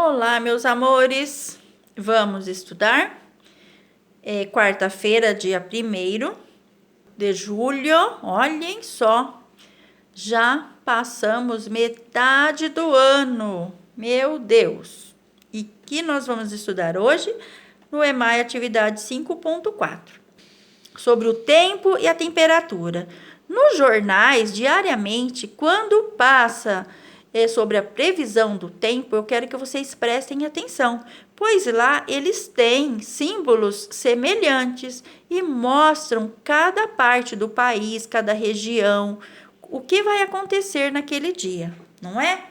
Olá, meus amores, vamos estudar? É quarta-feira, dia 1º de julho, olhem só, já passamos metade do ano, meu Deus! E que nós vamos estudar hoje no EMAI Atividade 5.4, sobre o tempo e a temperatura. Nos jornais, diariamente, quando passa sobre a previsão do tempo, eu quero que vocês prestem atenção, pois lá eles têm símbolos semelhantes e mostram cada parte do país, cada região, o que vai acontecer naquele dia, não é?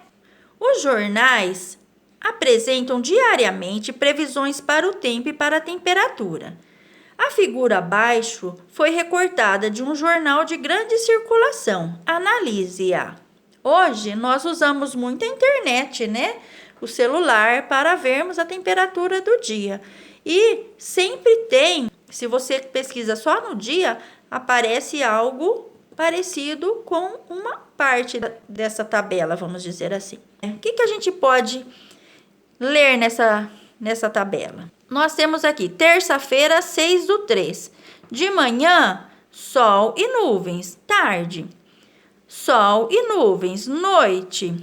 Os jornais apresentam diariamente previsões para o tempo e para a temperatura. A figura abaixo foi recortada de um jornal de grande circulação. Analise-a. Hoje, nós usamos muito a internet, né? O celular para vermos a temperatura do dia. E sempre tem, se você pesquisa só no dia, aparece algo parecido com uma parte dessa tabela, vamos dizer assim. O que a gente pode ler nessa tabela? Nós temos aqui, terça-feira, 6/3. De manhã, sol e nuvens. Tarde, sol e nuvens. Noite,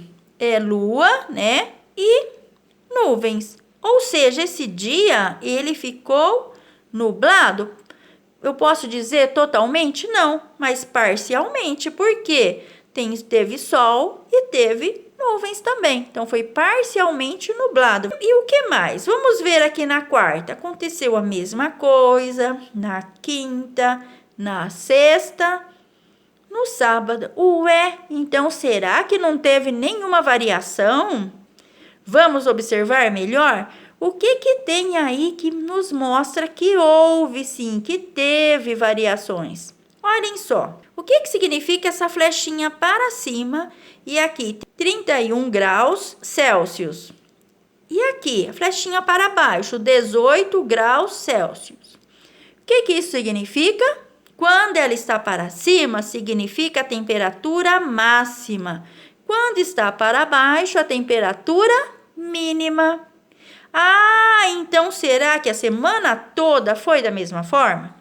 lua, né? E nuvens. Ou seja, esse dia, ele ficou nublado. Eu posso dizer totalmente? Não, mas parcialmente, porque teve sol e teve nuvens também. Então, foi parcialmente nublado. E o que mais? Vamos ver aqui na quarta. Aconteceu a mesma coisa. Na quinta, na sexta, no sábado. Ué, então será que não teve nenhuma variação? Vamos observar melhor? O que tem aí que nos mostra que houve sim, que teve variações? Olhem só, o que significa essa flechinha para cima e aqui 31 graus Celsius? E aqui, a flechinha para baixo, 18 graus Celsius. O que isso significa? Quando ela está para cima, significa a temperatura máxima. Quando está para baixo, a temperatura mínima. Ah, então será que a semana toda foi da mesma forma?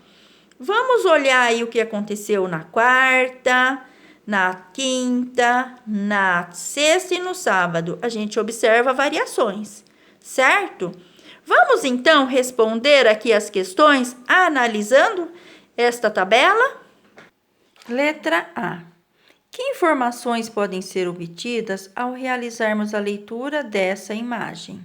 Vamos olhar aí o que aconteceu na quarta, na quinta, na sexta e no sábado. A gente observa variações, certo? Vamos então responder aqui as questões analisando esta tabela? Letra A. Que informações podem ser obtidas ao realizarmos a leitura dessa imagem?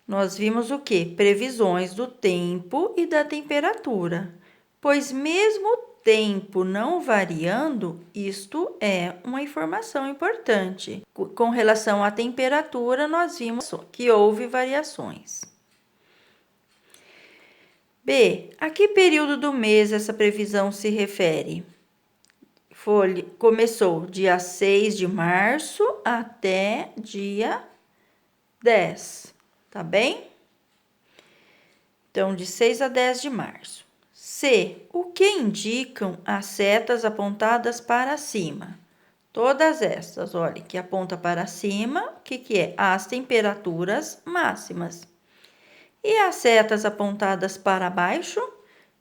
Nós vimos o quê? Previsões do tempo e da temperatura. Pois mesmo o tempo não variando, isto é uma informação importante. Com relação à temperatura, nós vimos que houve variações. B. A que período do mês essa previsão se refere? Começou dia 6 de março até dia 10, tá bem? Então, de 6 a 10 de março. C. O que indicam as setas apontadas para cima? Todas estas, olha, que aponta para cima, o que é? As temperaturas máximas. E as setas apontadas para baixo,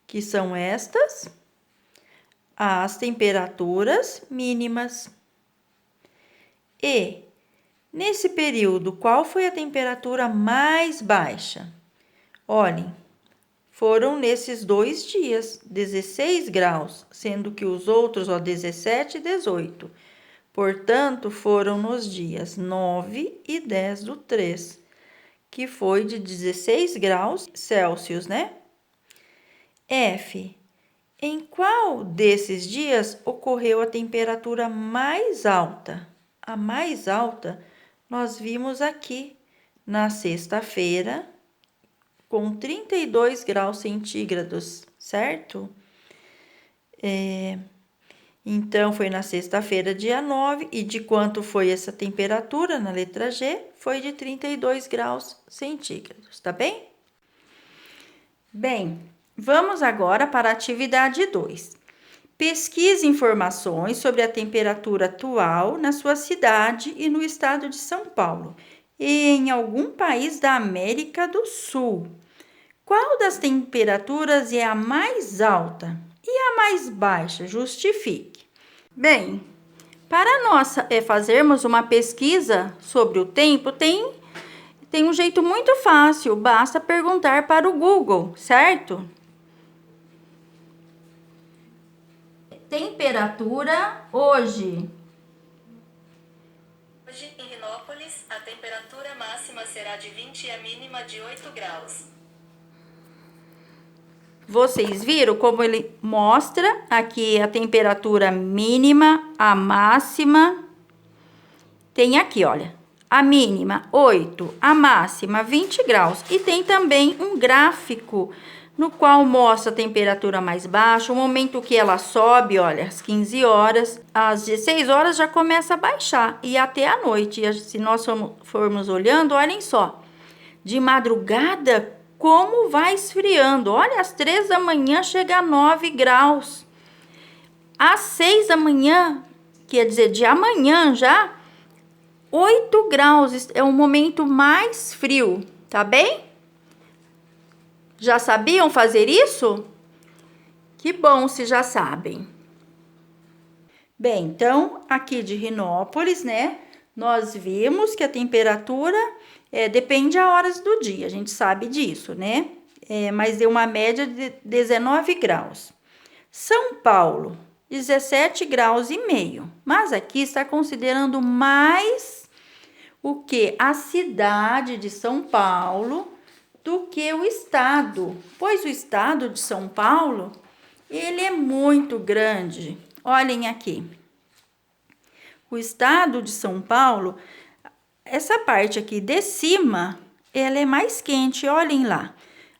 que são estas, as temperaturas mínimas. E, nesse período, qual foi a temperatura mais baixa? Olhem, foram nesses 2 dias, 16 graus, sendo que os outros, 17 e 18. Portanto, foram nos dias 9 e 10/3, que foi de 16 graus Celsius, né? F. Em qual desses dias ocorreu a temperatura mais alta? A mais alta nós vimos aqui na sexta-feira, com 32 graus centígrados, certo? Então, foi na sexta-feira, dia 9, e de quanto foi essa temperatura na letra G? Foi de 32 graus centígrados, tá bem? Bem, vamos agora para a atividade 2. Pesquise informações sobre a temperatura atual na sua cidade e no estado de São Paulo. e em algum país da América do Sul. Qual das temperaturas é a mais alta e a mais baixa? Justifique. Bem, para nós fazermos uma pesquisa sobre o tempo, tem um jeito muito fácil, basta perguntar para o Google, certo? Temperatura hoje. Hoje, em Rinópolis, a temperatura máxima será de 20 e a mínima de 8 graus. Vocês viram como ele mostra aqui a temperatura mínima, a máxima. Tem aqui, olha, a mínima 8, a máxima 20 graus. E tem também um gráfico no qual mostra a temperatura mais baixa, o momento que ela sobe, olha, às 15 horas, às 16 horas já começa a baixar e até a noite. E se nós formos olhando, olhem só, de madrugada, como vai esfriando. Olha, às 3 da manhã chega a 9 graus. Às 6 da manhã, quer dizer, de amanhã já, 8 graus. É o momento mais frio, tá bem? Já sabiam fazer isso? Que bom se já sabem. Bem, então, aqui de Rinópolis, né? Nós vimos que a temperatura depende das horas do dia, a gente sabe disso, né? Mas deu uma média de 19 graus. São Paulo, 17 graus e meio. Mas aqui está considerando mais o que? A cidade de São Paulo do que o estado. Pois o estado de São Paulo, ele é muito grande. Olhem aqui. O estado de São Paulo, essa parte aqui de cima, ela é mais quente, olhem lá.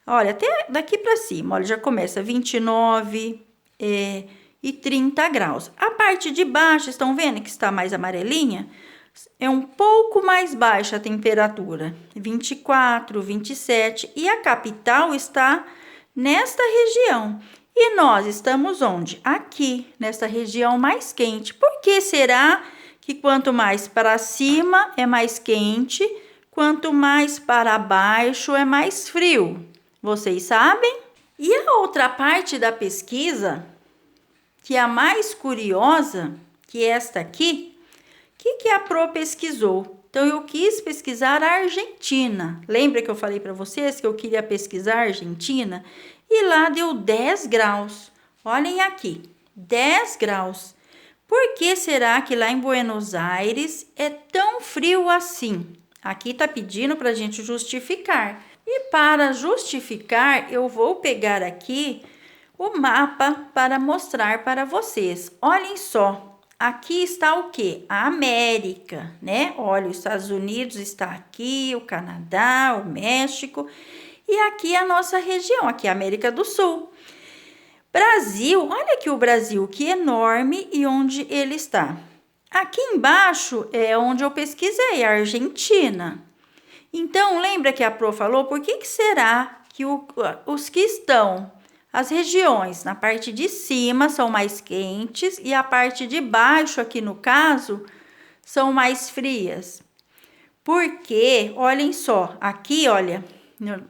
Olha, até daqui para cima, olha, já começa 29 e 30 graus. A parte de baixo, estão vendo que está mais amarelinha? É um pouco mais baixa a temperatura, 24, 27, e a capital está nesta região. E nós estamos onde? Aqui, nesta região mais quente. Por que será que quanto mais para cima é mais quente, quanto mais para baixo é mais frio? Vocês sabem? E a outra parte da pesquisa, que é a mais curiosa, que é esta aqui, o que a Pro pesquisou? Então, eu quis pesquisar a Argentina. Lembra que eu falei para vocês que eu queria pesquisar a Argentina? E lá deu 10 graus. Olhem aqui, 10 graus. Por que será que lá em Buenos Aires é tão frio assim? Aqui está pedindo para a gente justificar. E para justificar, eu vou pegar aqui o mapa para mostrar para vocês. Olhem só. Aqui está o quê? A América, né? Olha, os Estados Unidos está aqui, o Canadá, o México e aqui a nossa região, aqui a América do Sul. Brasil, olha aqui o Brasil, que enorme e onde ele está. Aqui embaixo é onde eu pesquisei, a Argentina. Então, lembra que a Pro falou, por que será que os que estão... As regiões na parte de cima são mais quentes e a parte de baixo, aqui no caso, são mais frias. Porque, olhem só, aqui, olha,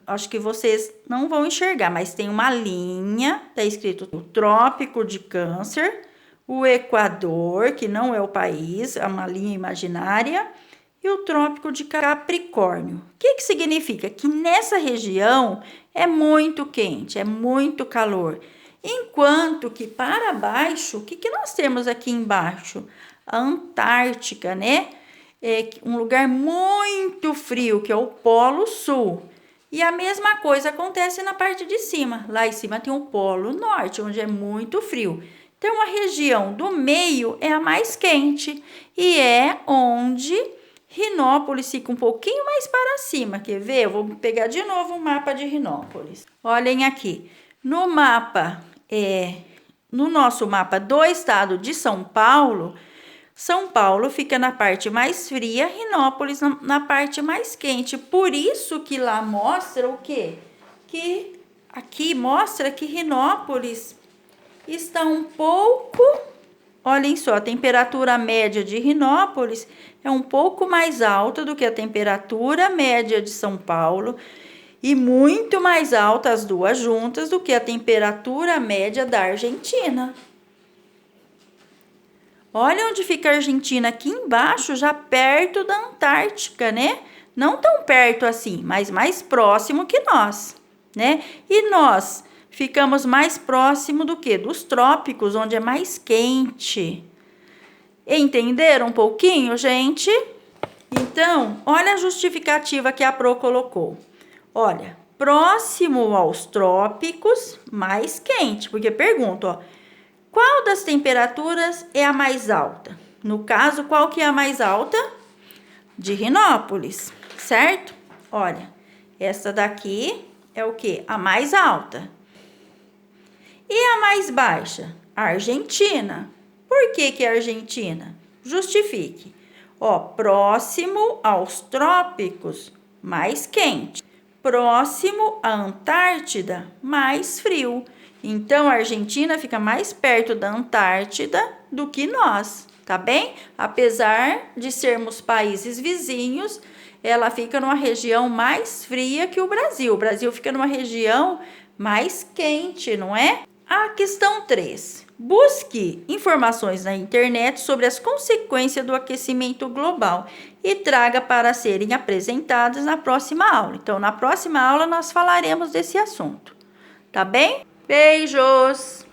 acho que vocês não vão enxergar, mas tem uma linha, tá escrito o Trópico de Câncer, o Equador, que não é o país, é uma linha imaginária, e o Trópico de Capricórnio. O que significa? Que nessa região é muito quente, é muito calor. Enquanto que para baixo, o que nós temos aqui embaixo? A Antártica, né? É um lugar muito frio, que é o Polo Sul. E a mesma coisa acontece na parte de cima. Lá em cima tem o Polo Norte, onde é muito frio. Então, a região do meio é a mais quente e é onde Rinópolis fica um pouquinho mais para cima. Quer ver? Eu vou pegar de novo o mapa de Rinópolis. Olhem aqui. No mapa, no nosso mapa do estado de São Paulo fica na parte mais fria, Rinópolis na parte mais quente. Por isso que lá mostra o quê? Que aqui mostra que Rinópolis está um pouco olhem só, a temperatura média de Rinópolis é um pouco mais alta do que a temperatura média de São Paulo e muito mais alta as duas juntas do que a temperatura média da Argentina. Olha onde fica a Argentina, aqui embaixo, já perto da Antártica, né? Não tão perto assim, mas mais próximo que nós, né? E nós ficamos mais próximo do que? Dos trópicos, onde é mais quente. Entenderam um pouquinho, gente? Então, olha a justificativa que a Pro colocou. Olha, próximo aos trópicos, mais quente. Porque pergunta, ó, qual das temperaturas é a mais alta? No caso, qual que é a mais alta? De Rinópolis, certo? Olha, essa daqui é o quê? A mais alta. E a mais baixa? A Argentina. Por que que é a Argentina? Justifique. Ó, próximo aos trópicos, mais quente. Próximo à Antártida, mais frio. Então, a Argentina fica mais perto da Antártida do que nós, tá bem? Apesar de sermos países vizinhos, ela fica numa região mais fria que o Brasil. O Brasil fica numa região mais quente, não é? A questão 3. Busque informações na internet sobre as consequências do aquecimento global e traga para serem apresentadas na próxima aula. Então, na próxima aula, nós falaremos desse assunto. Tá bem? Beijos!